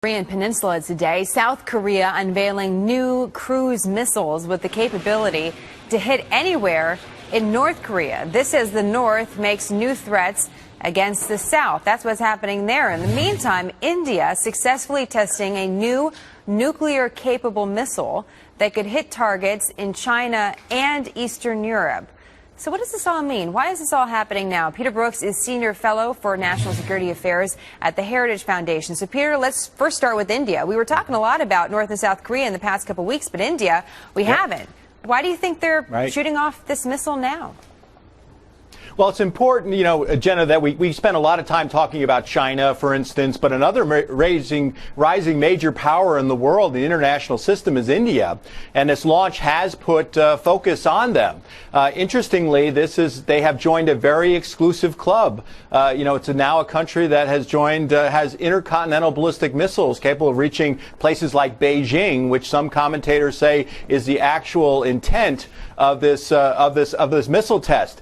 Korean Peninsula today. South Korea unveiling new cruise missiles with the capability to hit anywhere in North Korea. This as the North makes new threats against the South. That's what's happening there. In the meantime, India successfully testing a new nuclear-capable missile that could hit targets in China and Eastern Europe. So what does this all mean? Why is this all happening now? Peter Brooks is Senior Fellow for National Security Affairs at the Heritage Foundation. So, Peter, let's first start with India. We were talking a lot about North and South Korea in the past couple of weeks, but India, we haven't. Why do you think they're shooting off this missile now? Well, it's important, Jenna, that we spend a lot of time talking about China, for instance, but another rising major power in the world, the international system, is India. And this launch has put focus on them. Interestingly, they have joined a very exclusive club. It's now a country that has has intercontinental ballistic missiles capable of reaching places like Beijing, which some commentators say is the actual intent of this missile test.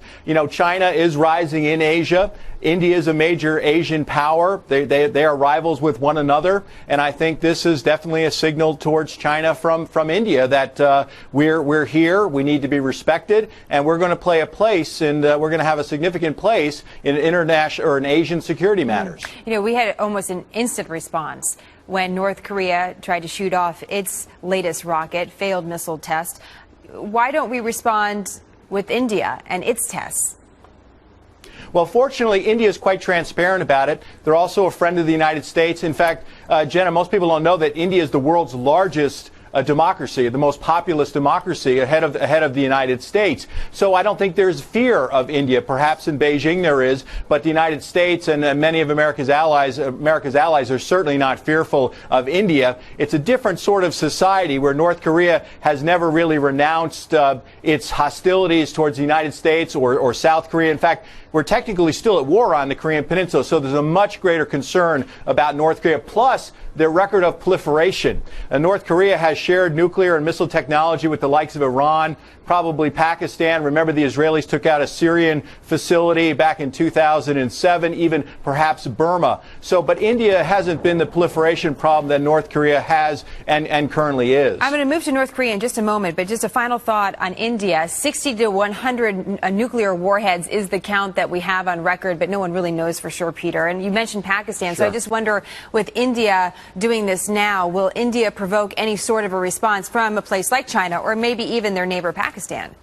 China is rising in Asia. India is a major Asian power. They are rivals with one another, and I think this is definitely a signal towards China from India that we're here, we need to be respected, and we're going to play a place, and we're going to have a significant place in international or in Asian security matters. We had almost an instant response when North Korea tried to shoot off its latest rocket, failed missile test. Why don't we respond with India and its tests? Well, fortunately, India is quite transparent about it. They're also a friend of the United States. In fact, Jenna, most people don't know that India is the world's largest democracy, the most populous democracy ahead of the United States. So I don't think there's fear of India. Perhaps in Beijing there is, but the United States and many of America's allies are certainly not fearful of India. It's a different sort of society where North Korea has never really renounced its hostilities towards the United States or South Korea. In fact, we're technically still at war on the Korean Peninsula, so there's a much greater concern about North Korea, plus their record of proliferation. North Korea has shared nuclear and missile technology with the likes of Iran, probably Pakistan. Remember, the Israelis took out a Syrian facility back in 2007, even perhaps Burma. But India hasn't been the proliferation problem that North Korea has and currently is. I'm going to move to North Korea in just a moment, but just a final thought on India. 60 to 100 nuclear warheads is the count that we have on record, but no one really knows for sure, Peter. And you mentioned Pakistan, so I just wonder, with India doing this now, will India provoke any sort of a response from a place like China or maybe even their neighbor Pakistan?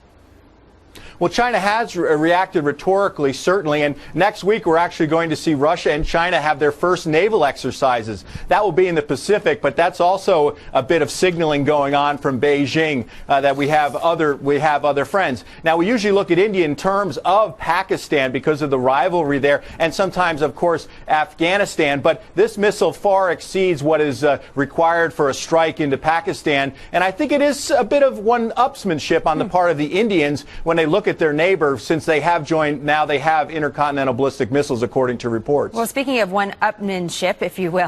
Well, China has reacted rhetorically, certainly, and next week we're actually going to see Russia and China have their first naval exercises. That will be in the Pacific, but that's also a bit of signaling going on from Beijing that we have other friends. Now, we usually look at India in terms of Pakistan because of the rivalry there, and sometimes, of course, Afghanistan, but this missile far exceeds what is required for a strike into Pakistan, and I think it is a bit of one-upsmanship on the part of the Indians when they look at their neighbor, since they have joined, now they have intercontinental ballistic missiles, according to reports. Well, speaking of one-upmanship, if you will,